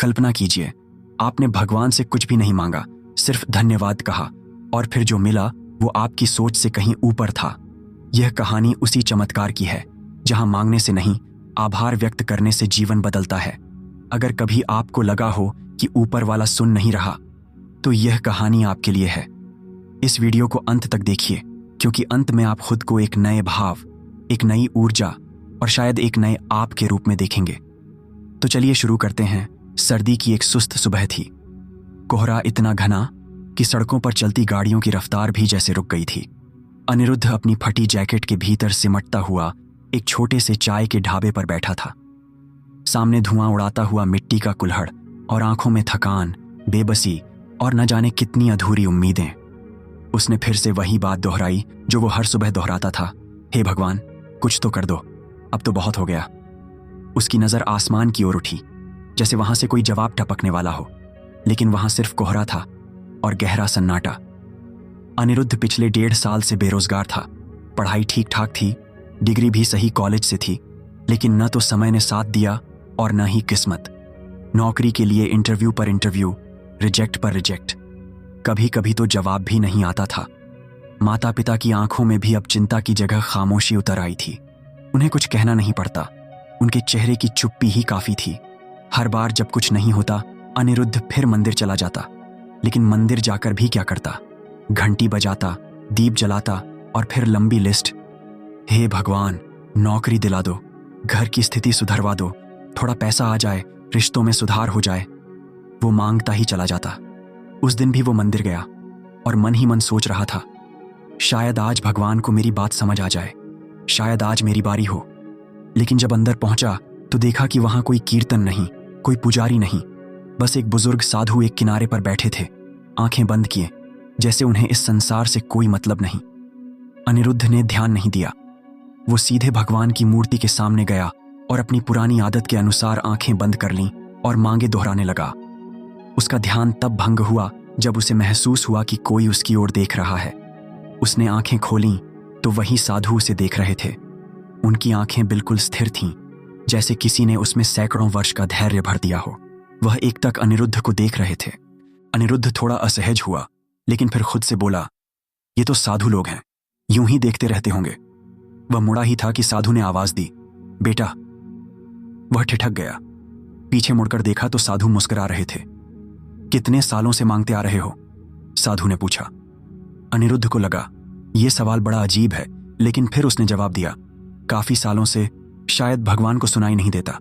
कल्पना कीजिए, आपने भगवान से कुछ भी नहीं मांगा, सिर्फ धन्यवाद कहा, और फिर जो मिला वो आपकी सोच से कहीं ऊपर था। यह कहानी उसी चमत्कार की है जहां मांगने से नहीं, आभार व्यक्त करने से जीवन बदलता है। अगर कभी आपको लगा हो कि ऊपर वाला सुन नहीं रहा, तो यह कहानी आपके लिए है। इस वीडियो को अंत तक देखिए, क्योंकि अंत में आप खुद को एक नए भाव, एक नई ऊर्जा और शायद एक नए आप के रूप में देखेंगे। तो चलिए शुरू करते हैं। सर्दी की एक सुस्त सुबह थी। कोहरा इतना घना कि सड़कों पर चलती गाड़ियों की रफ्तार भी जैसे रुक गई थी। अनिरुद्ध अपनी फटी जैकेट के भीतर सिमटता हुआ एक छोटे से चाय के ढाबे पर बैठा था। सामने धुआं उड़ाता हुआ मिट्टी का कुल्हड़ और आंखों में थकान, बेबसी और न जाने कितनी अधूरी उम्मीदें। उसने फिर से वही बात दोहराई जो वो हर सुबह दोहराता था, हे भगवान, कुछ तो कर दो, अब तो बहुत हो गया। उसकी नज़र आसमान की ओर उठी, जैसे वहां से कोई जवाब टपकने वाला हो, लेकिन वहां सिर्फ कोहरा था और गहरा सन्नाटा। अनिरुद्ध पिछले 1.5 साल से बेरोजगार था। पढ़ाई ठीक ठाक थी, डिग्री भी सही कॉलेज से थी, लेकिन न तो समय ने साथ दिया और न ही किस्मत। नौकरी के लिए इंटरव्यू पर इंटरव्यू, रिजेक्ट पर रिजेक्ट, कभी कभी तो जवाब भी नहीं आता था। माता पिता की आंखों में भी अब चिंता की जगह खामोशी उतर आई थी। उन्हें कुछ कहना नहीं पड़ता, उनके चेहरे की चुप्पी ही काफी थी। हर बार जब कुछ नहीं होता, अनिरुद्ध फिर मंदिर चला जाता। लेकिन मंदिर जाकर भी क्या करता? घंटी बजाता, दीप जलाता और फिर लंबी लिस्ट, हे भगवान, नौकरी दिला दो, घर की स्थिति सुधरवा दो, थोड़ा पैसा आ जाए, रिश्तों में सुधार हो जाए। वो मांगता ही चला जाता। उस दिन भी वो मंदिर गया और मन ही मन सोच रहा था, शायद आज भगवान को मेरी बात समझ आ जाए, शायद आज मेरी बारी हो। लेकिन जब अंदर पहुंचा तो देखा कि वहां कोई कीर्तन नहीं, कोई पुजारी नहीं, बस एक बुजुर्ग साधु एक किनारे पर बैठे थे, आंखें बंद किए, जैसे उन्हें इस संसार से कोई मतलब नहीं। अनिरुद्ध ने ध्यान नहीं दिया। वो सीधे भगवान की मूर्ति के सामने गया और अपनी पुरानी आदत के अनुसार आंखें बंद कर लीं और मांगे दोहराने लगा। उसका ध्यान तब भंग हुआ जब उसे महसूस हुआ कि कोई उसकी ओर देख रहा है। उसने आंखें खोलीं तो वही साधु उसे देख रहे थे। उनकी आंखें बिल्कुल स्थिर थीं, जैसे किसी ने उसमें सैकड़ों वर्ष का धैर्य भर दिया हो। वह एकटक अनिरुद्ध को देख रहे थे। अनिरुद्ध थोड़ा असहज हुआ, लेकिन फिर खुद से बोला, ये तो साधु लोग हैं, यूं ही देखते रहते होंगे। वह मुड़ा ही था कि साधु ने आवाज दी, बेटा। वह ठिठक गया। पीछे मुड़कर देखा तो साधु मुस्कुरा रहे थे। कितने सालों से मांगते आ रहे हो? साधु ने पूछा। अनिरुद्ध को लगा यह सवाल बड़ा अजीब है, लेकिन फिर उसने जवाब दिया, काफी सालों से, शायद भगवान को सुनाई नहीं देता।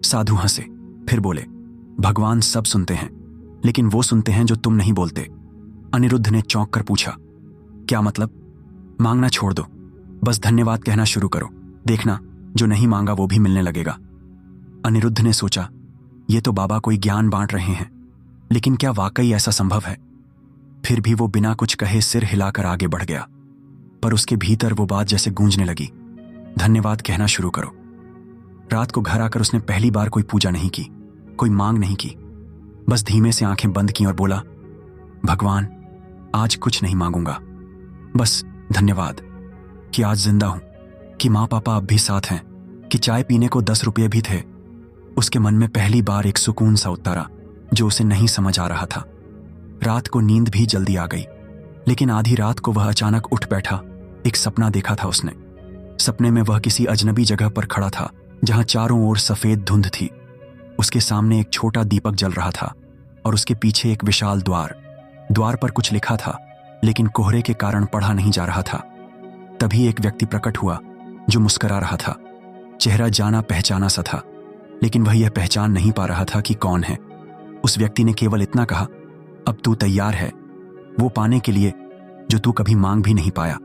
साधु हंसे, फिर बोले, भगवान सब सुनते हैं, लेकिन वो सुनते हैं जो तुम नहीं बोलते। अनिरुद्ध ने चौंक कर पूछा, क्या मतलब? मांगना छोड़ दो, बस धन्यवाद कहना शुरू करो, देखना जो नहीं मांगा वो भी मिलने लगेगा। अनिरुद्ध ने सोचा, ये तो बाबा कोई ज्ञान बांट रहे हैं, लेकिन क्या वाकई ऐसा संभव है? फिर भी वो बिना कुछ कहे सिर हिलाकर आगे बढ़ गया। पर उसके भीतर वो बात जैसे गूंजने लगी, धन्यवाद कहना शुरू करो। रात को घर आकर उसने पहली बार कोई पूजा नहीं की, कोई मांग नहीं की, बस धीमे से आंखें बंद की और बोला, भगवान, आज कुछ नहीं मांगूंगा, बस धन्यवाद कि आज जिंदा हूं, कि माँ पापा अब भी साथ हैं, कि चाय पीने को 10 रुपये भी थे। उसके मन में पहली बार एक सुकून सा उतरा जो उसे नहीं समझ आ रहा था। रात को नींद भी जल्दी आ गई, लेकिन आधी रात को वह अचानक उठ बैठा। एक सपना देखा था उसने। सपने में वह किसी अजनबी जगह पर खड़ा था जहां चारों ओर सफेद धुंध थी। उसके सामने एक छोटा दीपक जल रहा था और उसके पीछे एक विशाल द्वार। द्वार पर कुछ लिखा था, लेकिन कोहरे के कारण पढ़ा नहीं जा रहा था। तभी एक व्यक्ति प्रकट हुआ जो मुस्कुरा रहा था। चेहरा जाना पहचाना सा था, लेकिन वह यह पहचान नहीं पा रहा था कि कौन है। उस व्यक्ति ने केवल इतना कहा, अब तू तैयार है वो पाने के लिए जो तू कभी मांग भी नहीं पाया।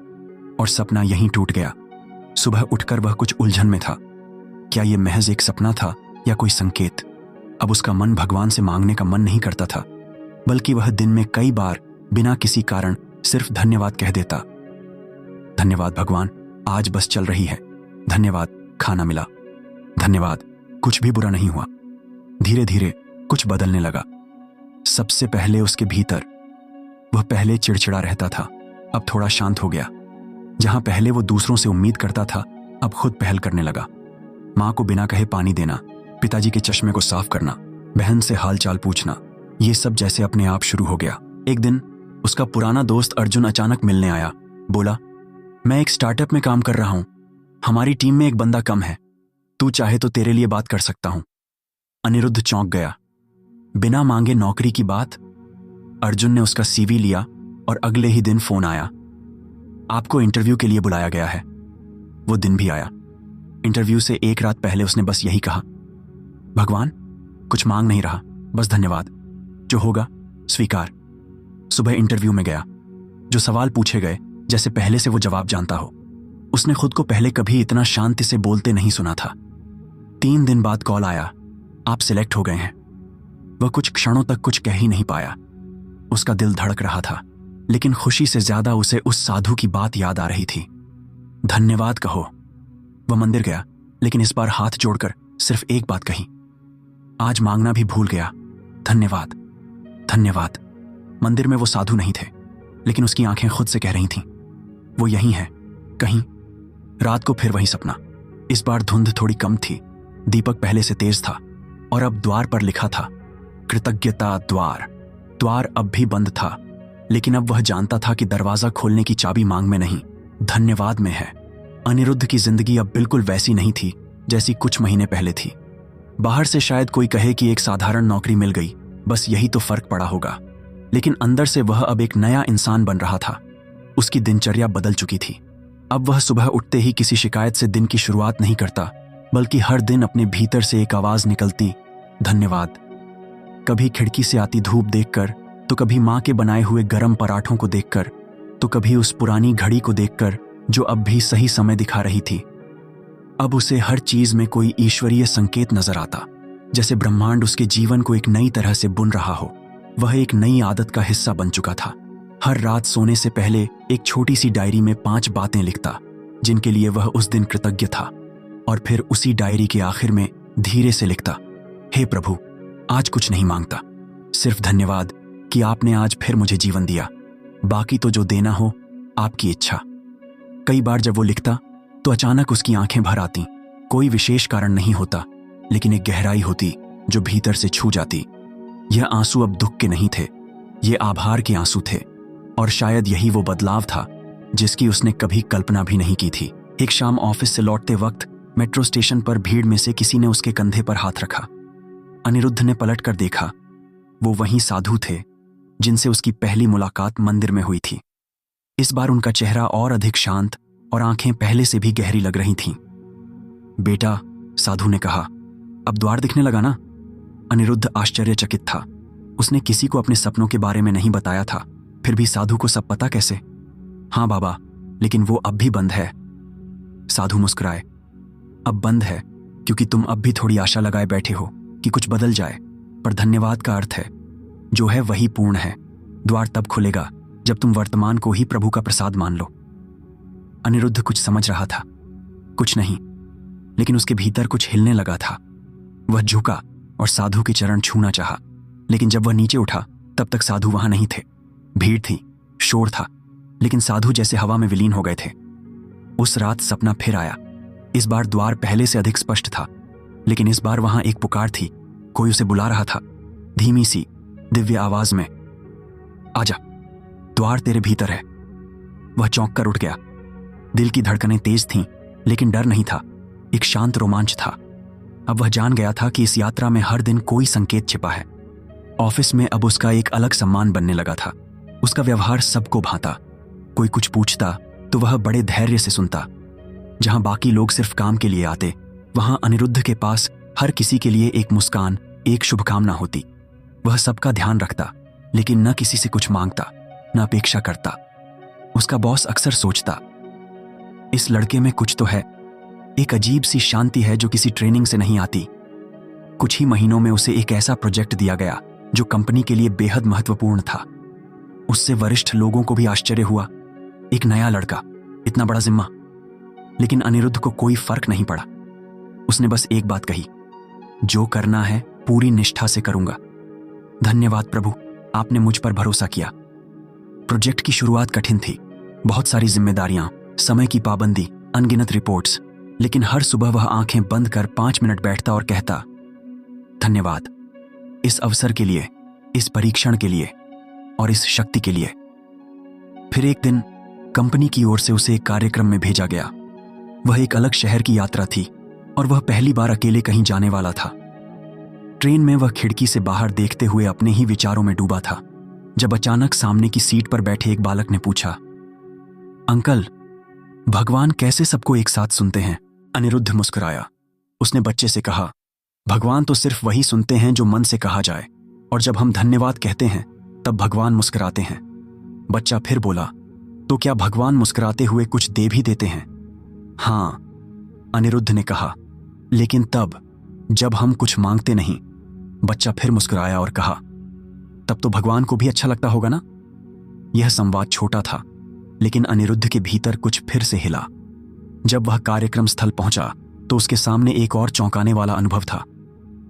और सपना यहीं टूट गया। सुबह उठकर वह कुछ उलझन में था। क्या यह महज एक सपना था या कोई संकेत? अब उसका मन भगवान से मांगने का मन नहीं करता था, बल्कि वह दिन में कई बार बिना किसी कारण सिर्फ धन्यवाद कह देता। धन्यवाद भगवान, आज बस चल रही है। धन्यवाद, खाना मिला। धन्यवाद, कुछ भी बुरा नहीं हुआ। धीरे धीरे कुछ बदलने लगा। सबसे पहले उसके भीतर। वह पहले चिड़चिड़ा रहता था, अब थोड़ा शांत हो गया। जहां पहले वो दूसरों से उम्मीद करता था, अब खुद पहल करने लगा। मां को बिना कहे पानी देना, पिताजी के चश्मे को साफ करना, बहन से हालचाल पूछना, ये सब जैसे अपने आप शुरू हो गया। एक दिन उसका पुराना दोस्त अर्जुन अचानक मिलने आया। बोला, मैं एक स्टार्टअप में काम कर रहा हूं, हमारी टीम में एक बंदा कम है, तू चाहे तो तेरे लिए बात कर सकता हूं। अनिरुद्ध चौंक गया। बिना मांगे नौकरी की बात। अर्जुन ने उसका सीवी लिया और अगले ही दिन फोन आया, आपको इंटरव्यू के लिए बुलाया गया है। वो दिन भी आया। इंटरव्यू से एक रात पहले उसने बस यही कहा, भगवान कुछ मांग नहीं रहा, बस धन्यवाद, जो होगा स्वीकार। सुबह इंटरव्यू में गया। जो सवाल पूछे गए जैसे पहले से वो जवाब जानता हो। उसने खुद को पहले कभी इतना शांति से बोलते नहीं सुना था। 3 दिन बाद कॉल आया, आप सिलेक्ट हो गए हैं। वह कुछ क्षणों तक कुछ कह ही नहीं पाया। उसका दिल धड़क रहा था, लेकिन खुशी से ज्यादा उसे उस साधु की बात याद आ रही थी। धन्यवाद कहो। वह मंदिर गया, लेकिन इस बार हाथ जोड़कर सिर्फ एक बात कही, आज मांगना भी भूल गया, धन्यवाद धन्यवाद। मंदिर में वो साधु नहीं थे, लेकिन उसकी आंखें खुद से कह रही थीं, वो यहीं है कहीं। रात को फिर वही सपना। इस बार धुंध थोड़ी कम थी, दीपक पहले से तेज था और अब द्वार पर लिखा था, कृतज्ञता द्वार। द्वार अब भी बंद था, लेकिन अब वह जानता था कि दरवाजा खोलने की चाबी मांग में नहीं, धन्यवाद में है। अनिरुद्ध की जिंदगी अब बिल्कुल वैसी नहीं थी जैसी कुछ महीने पहले थी। बाहर से शायद कोई कहे कि एक साधारण नौकरी मिल गई, बस यही तो फर्क पड़ा होगा, लेकिन अंदर से वह अब एक नया इंसान बन रहा था। उसकी दिनचर्या बदल चुकी थी। अब वह सुबह उठते ही किसी शिकायत से दिन की शुरुआत नहीं करता, बल्कि हर दिन अपने भीतर से एक आवाज निकलती, धन्यवाद। कभी खिड़की से आती धूप देखकर, तो कभी माँ के बनाए हुए गर्म पराठों को देखकर, तो कभी उस पुरानी घड़ी को देखकर जो अब भी सही समय दिखा रही थी। अब उसे हर चीज में कोई ईश्वरीय संकेत नजर आता, जैसे ब्रह्मांड उसके जीवन को एक नई तरह से बुन रहा हो। वह एक नई आदत का हिस्सा बन चुका था। हर रात सोने से पहले एक छोटी सी डायरी में 5 बातें लिखता, जिनके लिए वह उस दिन कृतज्ञ था, और फिर उसी डायरी के आखिर में धीरे से लिखता, हे प्रभु, आज कुछ नहीं मांगता, सिर्फ धन्यवाद कि आपने आज फिर मुझे जीवन दिया, बाकी तो जो देना हो आपकी इच्छा। कई बार जब वो लिखता तो अचानक उसकी आंखें भर आती। कोई विशेष कारण नहीं होता, लेकिन एक गहराई होती जो भीतर से छू जाती। यह आंसू अब दुख के नहीं थे, ये आभार के आंसू थे, और शायद यही वो बदलाव था जिसकी उसने कभी कल्पना भी नहीं की थी। एक शाम ऑफिस से लौटते वक्त मेट्रो स्टेशन पर भीड़ में से किसी ने उसके कंधे पर हाथ रखा। अनिरुद्ध ने पलटकर देखा, वो वही साधु थे जिनसे उसकी पहली मुलाकात मंदिर में हुई थी। इस बार उनका चेहरा और अधिक शांत और आंखें पहले से भी गहरी लग रही थीं। बेटा, साधु ने कहा, अब द्वार दिखने लगा ना? अनिरुद्ध आश्चर्यचकित था। उसने किसी को अपने सपनों के बारे में नहीं बताया था, फिर भी साधु को सब पता कैसे? हाँ बाबा, लेकिन वो अब भी बंद है। साधु मुस्कुराए, अब बंद है क्योंकि तुम अब भी थोड़ी आशा लगाए बैठे हो कि कुछ बदल जाए, पर धन्यवाद का अर्थ है, जो है वही पूर्ण है। द्वार तब खुलेगा जब तुम वर्तमान को ही प्रभु का प्रसाद मान लो। अनिरुद्ध कुछ समझ रहा था, कुछ नहीं, लेकिन उसके भीतर कुछ हिलने लगा था। वह झुका और साधु के चरण छूना चाहा, लेकिन जब वह नीचे उठा तब तक साधु वहां नहीं थे। भीड़ थी, शोर था, लेकिन साधु जैसे हवा में विलीन हो गए थे। उस रात सपना फिर आया। इस बार द्वार पहले से अधिक स्पष्ट था, लेकिन इस बार वहां एक पुकार थी। कोई उसे बुला रहा था, धीमी सी दिव्य आवाज में, आजा, द्वार तेरे भीतर है। वह चौंक कर उठ गया। दिल की धड़कनें तेज थीं, लेकिन डर नहीं था, एक शांत रोमांच था। अब वह जान गया था कि इस यात्रा में हर दिन कोई संकेत छिपा है। ऑफिस में अब उसका एक अलग सम्मान बनने लगा था। उसका व्यवहार सबको भाता। कोई कुछ पूछता तो वह बड़े धैर्य से सुनता। जहां बाकी लोग सिर्फ काम के लिए आते, वहां अनिरुद्ध के पास हर किसी के लिए एक मुस्कान, एक शुभकामना होती। वह सबका ध्यान रखता, लेकिन न किसी से कुछ मांगता, न अपेक्षा करता। उसका बॉस अक्सर सोचता, इस लड़के में कुछ तो है, एक अजीब सी शांति है जो किसी ट्रेनिंग से नहीं आती। कुछ ही महीनों में उसे एक ऐसा प्रोजेक्ट दिया गया जो कंपनी के लिए बेहद महत्वपूर्ण था। उससे वरिष्ठ लोगों को भी आश्चर्य हुआ, एक नया लड़का, इतना बड़ा जिम्मा। लेकिन अनिरुद्ध को कोई फर्क नहीं पड़ा। उसने बस एक बात कही, जो करना है पूरी निष्ठा से करूंगा। धन्यवाद प्रभु, आपने मुझ पर भरोसा किया। प्रोजेक्ट की शुरुआत कठिन थी, बहुत सारी जिम्मेदारियां, समय की पाबंदी, अनगिनत रिपोर्ट्स, लेकिन हर सुबह वह आंखें बंद कर 5 मिनट बैठता और कहता, धन्यवाद। इस अवसर के लिए, इस परीक्षण के लिए और इस शक्ति के लिए। फिर एक दिन कंपनी की ओर से उसे एक कार्यक्रम में भेजा गया। वह एक अलग शहर की यात्रा थी और वह पहली बार अकेले कहीं जाने वाला था। ट्रेन में वह खिड़की से बाहर देखते हुए अपने ही विचारों में डूबा था, जब अचानक सामने की सीट पर बैठे एक बालक ने पूछा, अंकल, भगवान कैसे सबको एक साथ सुनते हैं? अनिरुद्ध मुस्कुराया। उसने बच्चे से कहा, भगवान तो सिर्फ वही सुनते हैं जो मन से कहा जाए, और जब हम धन्यवाद कहते हैं तब भगवान मुस्कुराते हैं। बच्चा फिर बोला, तो क्या भगवान मुस्कुराते हुए कुछ दे भी देते हैं? हाँ, अनिरुद्ध ने कहा, लेकिन तब जब हम कुछ मांगते नहीं। बच्चा फिर मुस्कुराया और कहा, तब तो भगवान को भी अच्छा लगता होगा ना? यह संवाद छोटा था, लेकिन अनिरुद्ध के भीतर कुछ फिर से हिला। जब वह कार्यक्रम स्थल पहुंचा तो उसके सामने एक और चौंकाने वाला अनुभव था।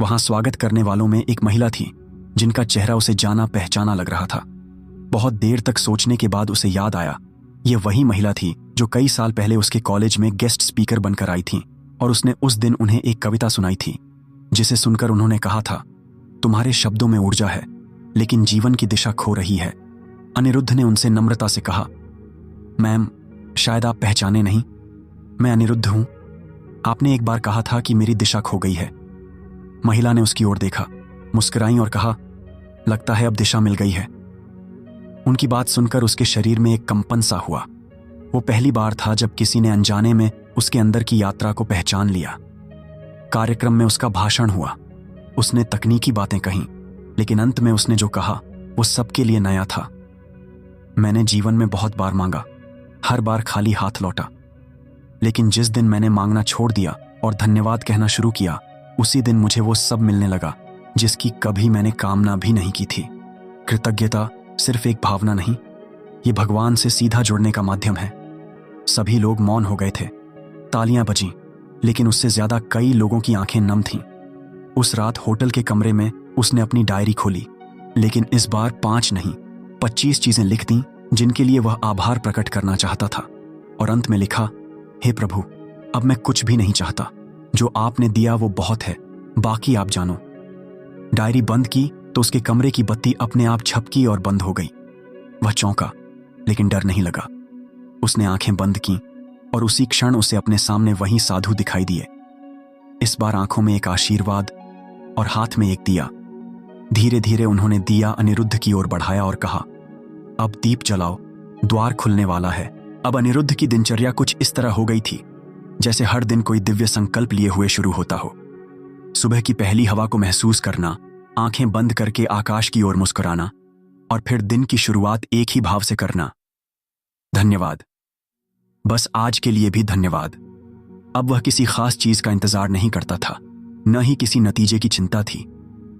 वहां स्वागत करने वालों में एक महिला थी जिनका चेहरा उसे जाना पहचाना लग रहा था। बहुत देर तक सोचने के बाद उसे याद आया, यह वही महिला थी जो कई साल पहले उसके कॉलेज में गेस्ट स्पीकर बनकर आई थी, और उसने उस दिन उन्हें एक कविता सुनाई थी, जिसे सुनकर उन्होंने कहा था, तुम्हारे शब्दों में ऊर्जा है लेकिन जीवन की दिशा खो रही है। अनिरुद्ध ने उनसे नम्रता से कहा, मैम, शायद आप पहचाने नहीं, मैं अनिरुद्ध हूं। आपने एक बार कहा था कि मेरी दिशा खो गई है। महिला ने उसकी ओर देखा, मुस्कुराई और कहा, लगता है अब दिशा मिल गई है। उनकी बात सुनकर उसके शरीर में एक कंपन सा हुआ। वो पहली बार था जब किसी ने अनजाने में उसके अंदर की यात्रा को पहचान लिया। कार्यक्रम में उसका भाषण हुआ, उसने तकनीकी बातें कहीं, लेकिन अंत में उसने जो कहा वो सबके लिए नया था। मैंने जीवन में बहुत बार मांगा, हर बार खाली हाथ लौटा, लेकिन जिस दिन मैंने मांगना छोड़ दिया और धन्यवाद कहना शुरू किया, उसी दिन मुझे वो सब मिलने लगा जिसकी कभी मैंने कामना भी नहीं की थी। कृतज्ञता सिर्फ एक भावना नहीं, ये भगवान से सीधा जुड़ने का माध्यम है। सभी लोग मौन हो गए थे, तालियां बजीं, लेकिन उससे ज्यादा कई लोगों की आंखें नम थीं। उस रात होटल के कमरे में उसने अपनी डायरी खोली, लेकिन इस बार 5 नहीं 25 चीजें लिख दी जिनके लिए वह आभार प्रकट करना चाहता था, और अंत में लिखा, हे प्रभु, अब मैं कुछ भी नहीं चाहता, जो आपने दिया वो बहुत है, बाकी आप जानो। डायरी बंद की तो उसके कमरे की बत्ती अपने आप झपकी और बंद हो गई। वह चौंका, लेकिन डर नहीं लगा। उसने आंखें बंद की और उसी क्षण उसे अपने सामने वही साधु दिखाई दिए। इस बार आंखों में एक आशीर्वाद और हाथ में एक दिया। धीरे धीरे उन्होंने दिया अनिरुद्ध की ओर बढ़ाया और कहा, अब दीप जलाओ, द्वार खुलने वाला है। अब अनिरुद्ध की दिनचर्या कुछ इस तरह हो गई थी जैसे हर दिन कोई दिव्य संकल्प लिए हुए शुरू होता हो। सुबह की पहली हवा को महसूस करना, आंखें बंद करके आकाश की ओर मुस्कुराना, और फिर दिन की शुरुआत एक ही भाव से करना, धन्यवाद। बस आज के लिए भी धन्यवाद। अब वह किसी खास चीज का इंतजार नहीं करता था, न ही किसी नतीजे की चिंता थी।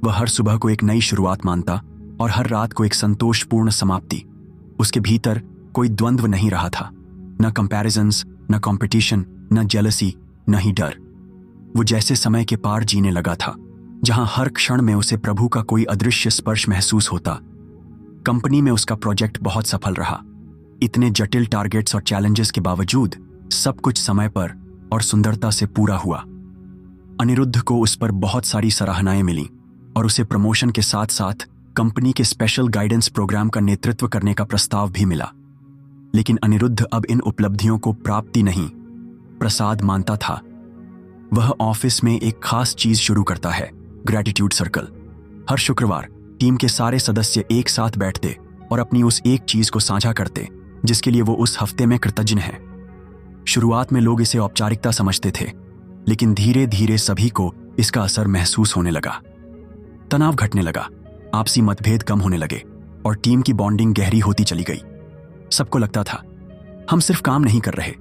वह हर सुबह को एक नई शुरुआत मानता और हर रात को एक संतोषपूर्ण समाप्ति। उसके भीतर कोई द्वंद्व नहीं रहा था, न कंपैरिजन्स, न कंपटीशन, न जेलसी, न ही डर। वो जैसे समय के पार जीने लगा था, जहां हर क्षण में उसे प्रभु का कोई अदृश्य स्पर्श महसूस होता। कंपनी में उसका प्रोजेक्ट बहुत सफल रहा। इतने जटिल टारगेट्स और चैलेंजेस के बावजूद सब कुछ समय पर और सुंदरता से पूरा हुआ। अनिरुद्ध को उस पर बहुत सारी सराहनाएं मिली और उसे प्रमोशन के साथ साथ कंपनी के स्पेशल गाइडेंस प्रोग्राम का नेतृत्व करने का प्रस्ताव भी मिला। लेकिन अनिरुद्ध अब इन उपलब्धियों को प्राप्ति नहीं, प्रसाद मानता था। वह ऑफिस में एक खास चीज शुरू करता है, ग्रैटिट्यूड सर्कल। हर शुक्रवार टीम के सारे सदस्य एक साथ बैठते और अपनी उस एक चीज को साझा करते जिसके लिए वो उस हफ्ते में कृतज्ञ हैं। शुरुआत में लोग इसे औपचारिकता समझते थे, लेकिन धीरे धीरे सभी को इसका असर महसूस होने लगा। तनाव घटने लगा, आपसी मतभेद कम होने लगे और टीम की बॉन्डिंग गहरी होती चली गई। सबको लगता था हम सिर्फ काम नहीं कर रहे,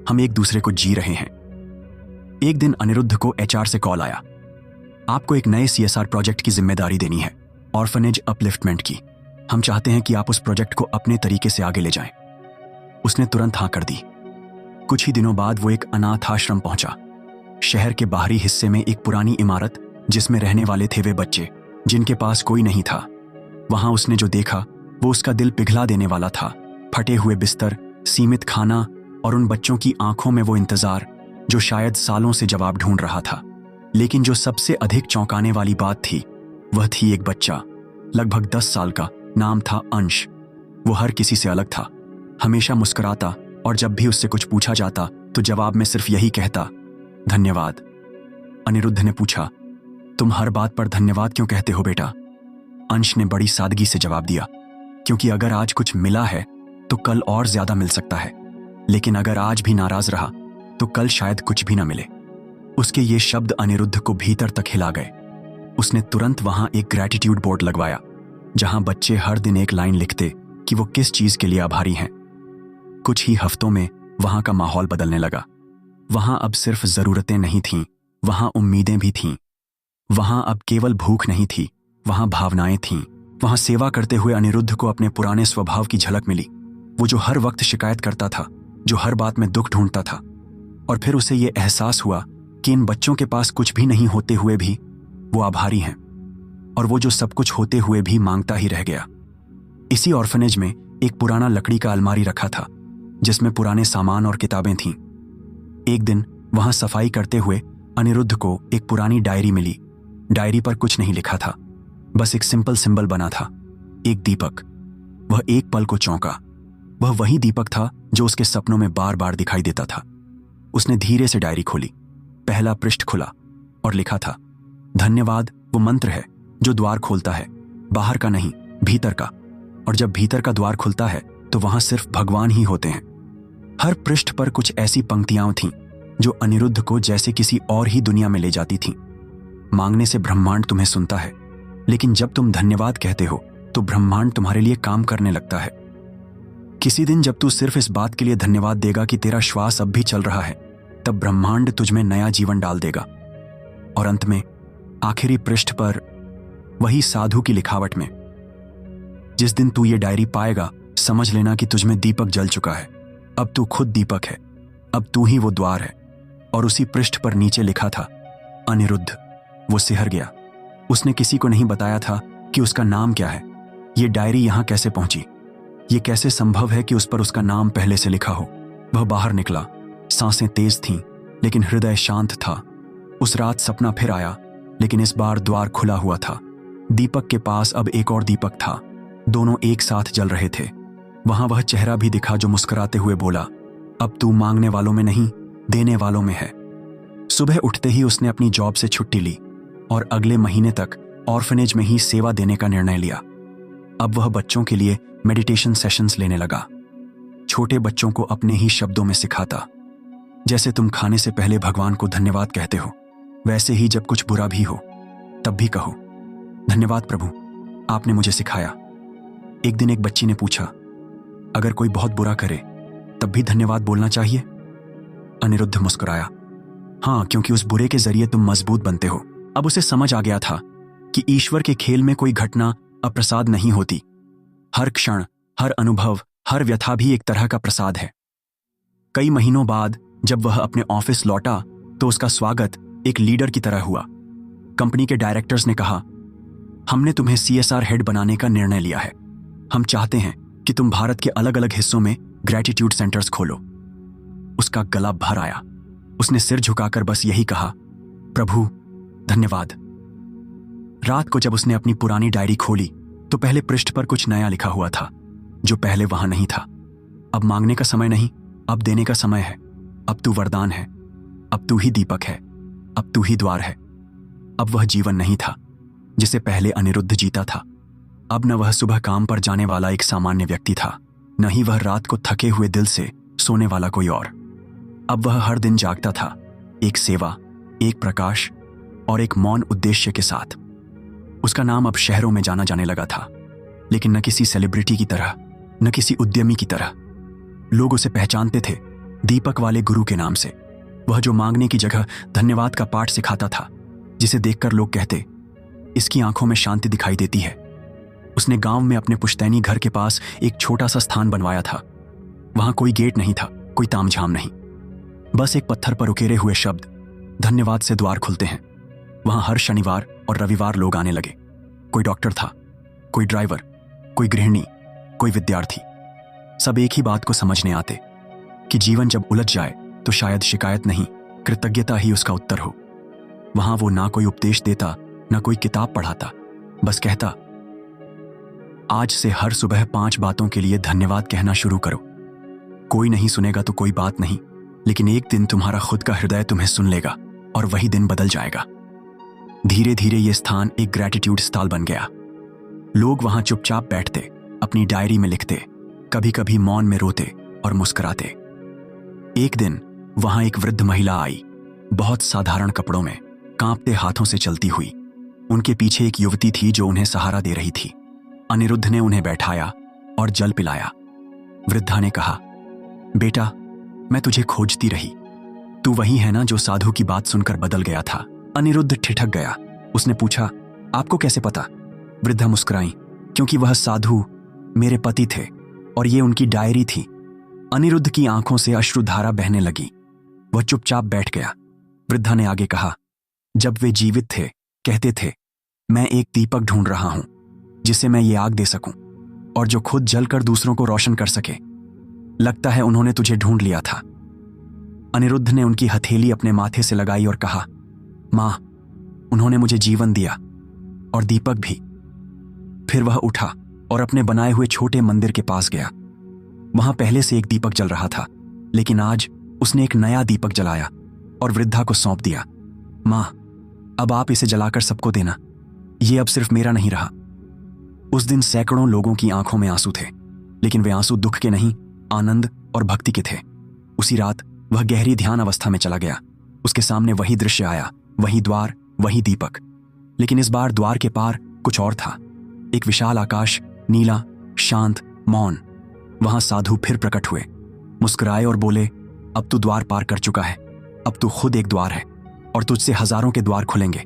हम एक दूसरे को जी रहे हैं। एक दिन अनिरुद्ध को एचआर से कॉल आया, आपको एक नए सीएसआर प्रोजेक्ट की जिम्मेदारी देनी है, ऑर्फनेज अपलिफ्टमेंट की। हम चाहते हैं कि आप उस प्रोजेक्ट को अपने तरीके से आगे ले जाएं। उसने तुरंत हाँ कर दी। कुछ ही दिनों बाद वो एक अनाथ आश्रम पहुंचा। शहर के बाहरी हिस्से में एक पुरानी इमारत जिसमें रहने वाले थे वे बच्चे जिनके पास कोई नहीं था। वहां उसने जो देखा वो उसका दिल पिघला देने वाला था। फटे हुए बिस्तर, सीमित खाना और उन बच्चों की आंखों में वो इंतजार जो शायद सालों से जवाब ढूंढ रहा था। लेकिन जो सबसे अधिक चौंकाने वाली बात थी वह थी एक बच्चा, लगभग 10 साल का। नाम था अंश। वो हर किसी से अलग था, हमेशा मुस्कुराता, और जब भी उससे कुछ पूछा जाता तो जवाब में सिर्फ यही कहता, धन्यवाद। अनिरुद्ध ने पूछा, तुम हर बात पर धन्यवाद क्यों कहते हो बेटा? अंश ने बड़ी सादगी से जवाब दिया, क्योंकि अगर आज कुछ मिला है तो कल और ज्यादा मिल सकता है, लेकिन अगर आज भी नाराज रहा तो कल शायद कुछ भी ना मिले। उसके ये शब्द अनिरुद्ध को भीतर तक हिला गए। उसने तुरंत वहां एक ग्रैटिट्यूड बोर्ड लगवाया, जहां बच्चे हर दिन एक लाइन लिखते कि वो किस चीज के लिए आभारी हैं। कुछ ही हफ्तों में वहां का माहौल बदलने लगा। वहां अब सिर्फ जरूरतें नहीं थीं, वहां उम्मीदें भी थीं। वहां अब केवल भूख नहीं थी, वहां भावनाएं थीं। वहां सेवा करते हुए अनिरुद्ध को अपने पुराने स्वभाव की झलक मिली। वो जो हर वक्त शिकायत करता था, जो हर बात में दुख ढूंढता था। और फिर उसे ये एहसास हुआ कि इन बच्चों के पास कुछ भी नहीं होते हुए भी वो आभारी हैं, और वो जो सब कुछ होते हुए भी मांगता ही रह गया। इसी ऑर्फनेज में एक पुराना लकड़ी का अलमारी रखा था, जिसमें पुराने सामान और किताबें थीं। एक दिन वहां सफाई करते हुए अनिरुद्ध को एक पुरानी डायरी मिली। डायरी पर कुछ नहीं लिखा था, बस एक सिंपल सिंबल बना था, एक दीपक। वह एक पल को चौंका। वह वही दीपक था जो उसके सपनों में बार बार दिखाई देता था। उसने धीरे से डायरी खोली। पहला पृष्ठ खुला और लिखा था, धन्यवाद वो मंत्र है जो द्वार खोलता है, बाहर का नहीं, भीतर का। और जब भीतर का द्वार खुलता है तो वहां सिर्फ भगवान ही होते हैं। हर पृष्ठ पर कुछ ऐसी पंक्तियां थीं जो अनिरुद्ध को जैसे किसी और ही दुनिया में ले जाती थीं। मांगने से ब्रह्मांड तुम्हें सुनता है, लेकिन जब तुम धन्यवाद कहते हो तो ब्रह्मांड तुम्हारे लिए काम करने लगता है। किसी दिन जब तू सिर्फ इस बात के लिए धन्यवाद देगा कि तेरा श्वास अब भी चल रहा है, तब ब्रह्मांड तुझ में नया जीवन डाल देगा। और अंत में आखिरी पृष्ठ पर वही साधु की लिखावट में, जिस दिन तू ये डायरी पाएगा, समझ लेना कि तुझ में दीपक जल चुका है। अब तू खुद दीपक है, अब तू ही वो द्वार है। और उसी पृष्ठ पर नीचे लिखा था, अनिरुद्ध। वो सिहर गया। उसने किसी को नहीं बताया था कि उसका नाम क्या है। ये डायरी यहां कैसे पहुंची? ये कैसे संभव है कि उस पर उसका नाम पहले से लिखा हो? वह बाहर निकला। सांसें तेज थीं, लेकिन हृदय शांत था। उस रात सपना फिर आया, लेकिन इस बार द्वार खुला हुआ था। दीपक के पास अब एक और दीपक था। दोनों एक साथ जल रहे थे। वहां वह चेहरा भी दिखा जो मुस्कुराते हुए बोला, अब तू मांगने वालों में नहीं, देने वालों में है। सुबह उठते ही उसने अपनी जॉब से छुट्टी ली और अगले महीने तक ऑर्फनेज में ही सेवा देने का निर्णय लिया। अब वह बच्चों के लिए मेडिटेशन सेशंस लेने लगा। छोटे बच्चों को अपने ही शब्दों में सिखाता, जैसे तुम खाने से पहले भगवान को धन्यवाद कहते हो, वैसे ही जब कुछ बुरा भी हो तब भी कहो, धन्यवाद प्रभु, आपने मुझे सिखाया। एक दिन एक बच्ची ने पूछा, अगर कोई बहुत बुरा करे तब भी धन्यवाद बोलना चाहिए? अनिरुद्ध मुस्कुराया, हाँ, क्योंकि उस बुरे के जरिए तुम मजबूत बनते हो। अब उसे समझ आ गया था कि ईश्वर के खेल में कोई घटना अप्रसाद नहीं होती। हर क्षण, हर अनुभव, हर व्यथा भी एक तरह का प्रसाद है। कई महीनों बाद जब वह अपने ऑफिस लौटा तो उसका स्वागत एक लीडर की तरह हुआ। कंपनी के डायरेक्टर्स ने कहा, हमने तुम्हें CSR हेड बनाने का निर्णय लिया है। हम चाहते हैं कि तुम भारत के अलग अलग हिस्सों में ग्रेटिट्यूड सेंटर्स खोलो। उसका गला भर आया। उसने सिर झुकाकर बस यही कहा, प्रभु धन्यवाद। रात को जब उसने अपनी पुरानी डायरी खोली तो पहले पृष्ठ पर कुछ नया लिखा हुआ था जो पहले वहां नहीं था। अब मांगने का समय नहीं, अब देने का समय है। अब तू वरदान है, अब तू ही दीपक है, अब तू ही द्वार है। अब वह जीवन नहीं था जिसे पहले अनिरुद्ध जीता था। अब न वह सुबह काम पर जाने वाला एक सामान्य व्यक्ति था, न ही वह रात को थके हुए दिल से सोने वाला कोई और। अब वह हर दिन जागता था, एक सेवा, एक प्रकाश और एक मौन उद्देश्य के साथ। उसका नाम अब शहरों में जाना जाने लगा था, लेकिन न किसी सेलिब्रिटी की तरह, न किसी उद्यमी की तरह। लोग उसे पहचानते थे दीपक वाले गुरु के नाम से। वह जो मांगने की जगह धन्यवाद का पाठ सिखाता था, जिसे देखकर लोग कहते, इसकी आंखों में शांति दिखाई देती है। उसने गांव में अपने पुश्तैनी घर के पास एक छोटा सा स्थान बनवाया था। वहां कोई गेट नहीं था, कोई तामझाम नहीं, बस एक पत्थर पर उकेरे हुए शब्द, धन्यवाद से द्वार खुलते हैं। वहां हर शनिवार और रविवार लोग आने लगे। कोई डॉक्टर था, कोई ड्राइवर, कोई गृहिणी, कोई विद्यार्थी। सब एक ही बात को समझने आते कि जीवन जब उलझ जाए तो शायद शिकायत नहीं, कृतज्ञता ही उसका उत्तर हो। वहां वो ना कोई उपदेश देता, ना कोई किताब पढ़ाता, बस कहता, आज से हर सुबह 5 बातों के लिए धन्यवाद कहना शुरू करो। कोई नहीं सुनेगा तो कोई बात नहीं, लेकिन एक दिन तुम्हारा खुद का हृदय तुम्हें सुन लेगा और वही दिन बदल जाएगा। धीरे धीरे यह स्थान एक ग्रैटिट्यूड स्थल बन गया। लोग वहां चुपचाप बैठते, अपनी डायरी में लिखते, कभी कभी मौन में रोते और मुस्कुराते। एक दिन वहां एक वृद्ध महिला आई, बहुत साधारण कपड़ों में, कांपते हाथों से चलती हुई। उनके पीछे एक युवती थी जो उन्हें सहारा दे रही थी। अनिरुद्ध ने उन्हें बैठाया और जल पिलाया। वृद्धा ने कहा, बेटा, मैं तुझे खोजती रही। तू वही है ना जो साधु की बात सुनकर बदल गया था? अनिरुद्ध ठिठक गया। उसने पूछा, आपको कैसे पता? वृद्धा मुस्कुराई, क्योंकि वह साधु मेरे पति थे और ये उनकी डायरी थी। अनिरुद्ध की आंखों से अश्रुधारा बहने लगी। वह चुपचाप बैठ गया। वृद्धा ने आगे कहा, जब वे जीवित थे कहते थे, मैं एक दीपक ढूंढ रहा हूं जिसे मैं ये आग दे सकूं और जो खुद जलकर दूसरों को रोशन कर सके। लगता है उन्होंने तुझे ढूंढ लिया था। अनिरुद्ध ने उनकी हथेली अपने माथे से लगाई और कहा, मां, उन्होंने मुझे जीवन दिया और दीपक भी। फिर वह उठा और अपने बनाए हुए छोटे मंदिर के पास गया। वहां पहले से एक दीपक जल रहा था, लेकिन आज उसने एक नया दीपक जलाया और वृद्धा को सौंप दिया। मां, अब आप इसे जलाकर सबको देना। ये अब सिर्फ मेरा नहीं रहा। उस दिन सैकड़ों लोगों की आंखों में आंसू थे, लेकिन वे आंसू दुख के नहीं, आनंद और भक्ति के थे। उसी रात वह गहरी ध्यान अवस्था में चला गया। उसके सामने वही दृश्य आया, वही द्वार, वही दीपक। लेकिन इस बार द्वार के पार कुछ और था। एक विशाल आकाश, नीला, शांत, मौन। वहां साधु फिर प्रकट हुए, मुस्कुराए और बोले, अब तू द्वार पार कर चुका है। अब तू खुद एक द्वार है और तुझसे हजारों के द्वार खुलेंगे।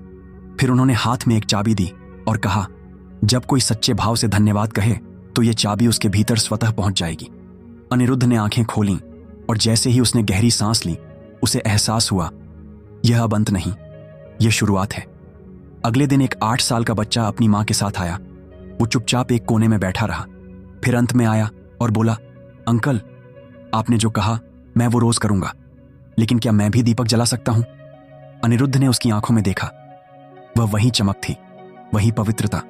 फिर उन्होंने हाथ में एक चाबी दी और कहा, जब कोई सच्चे भाव से धन्यवाद कहे तो ये चाबी उसके भीतर स्वतः पहुंच जाएगी। अनिरुद्ध ने आंखें खोलीं और जैसे ही उसने गहरी सांस ली, उसे एहसास हुआ, यह अब अंत नहीं, यह शुरुआत है। अगले दिन एक 8 साल का बच्चा अपनी मां के साथ आया। वो चुपचाप एक कोने में बैठा रहा। फिर अंत में आया और बोला, अंकल, आपने जो कहा मैं वो रोज करूंगा, लेकिन क्या मैं भी दीपक जला सकता हूं? अनिरुद्ध ने उसकी आंखों में देखा। वह वही चमक थी, वही पवित्रता।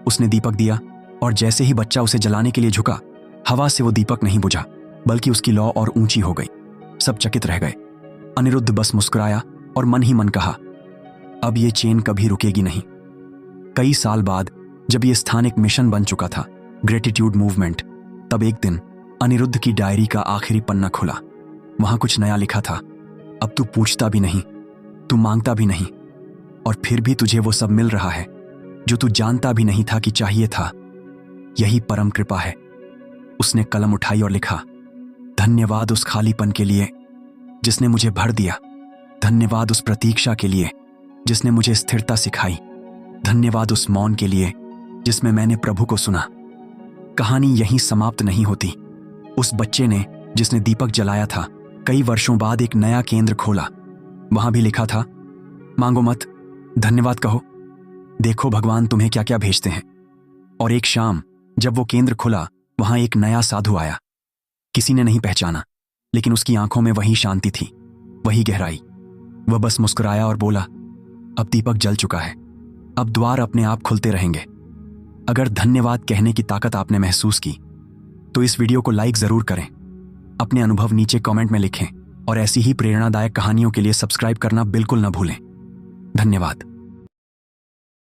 उसने दीपक दिया और जैसे ही बच्चा उसे जलाने के लिए झुका, हवा से वो दीपक नहीं बुझा, बल्कि उसकी लौ और ऊंची हो गई। सब चकित रह गए। अनिरुद्ध बस मुस्कुराया और मन ही मन कहा, अब ये चेन कभी रुकेगी नहीं। कई साल बाद जब ये स्थान एक मिशन बन चुका था, ग्रेटिट्यूड मूवमेंट, तब एक दिन अनिरुद्ध की डायरी का आखिरी पन्ना खुला। वहां कुछ नया लिखा था, अब तू पूछता भी नहीं, तू मांगता भी नहीं, और फिर भी तुझे वो सब मिल रहा है जो तू जानता भी नहीं था कि चाहिए था। यही परम कृपा है। उसने कलम उठाई और लिखा, धन्यवाद उस खालीपन के लिए जिसने मुझे भर दिया। धन्यवाद उस प्रतीक्षा के लिए जिसने मुझे स्थिरता सिखाई। धन्यवाद उस मौन के लिए जिसमें मैंने प्रभु को सुना। कहानी यहीं समाप्त नहीं होती। उस बच्चे ने, जिसने दीपक जलाया था, कई वर्षों बाद एक नया केंद्र खोला। वहां भी लिखा था, मांगो मत, धन्यवाद कहो, देखो भगवान तुम्हें क्या क्या भेजते हैं। और एक शाम जब वो केंद्र खुला, वहां एक नया साधु आया। किसी ने नहीं पहचाना, लेकिन उसकी आंखों में वही शांति थी, वही गहराई। वह बस मुस्कुराया और बोला, अब दीपक जल चुका है, अब द्वार अपने आप खुलते रहेंगे। अगर धन्यवाद कहने की ताकत आपने महसूस की तो इस वीडियो को लाइक जरूर करें। अपने अनुभव नीचे कमेंट में लिखें और ऐसी ही प्रेरणादायक कहानियों के लिए सब्सक्राइब करना बिल्कुल न भूलें। धन्यवाद।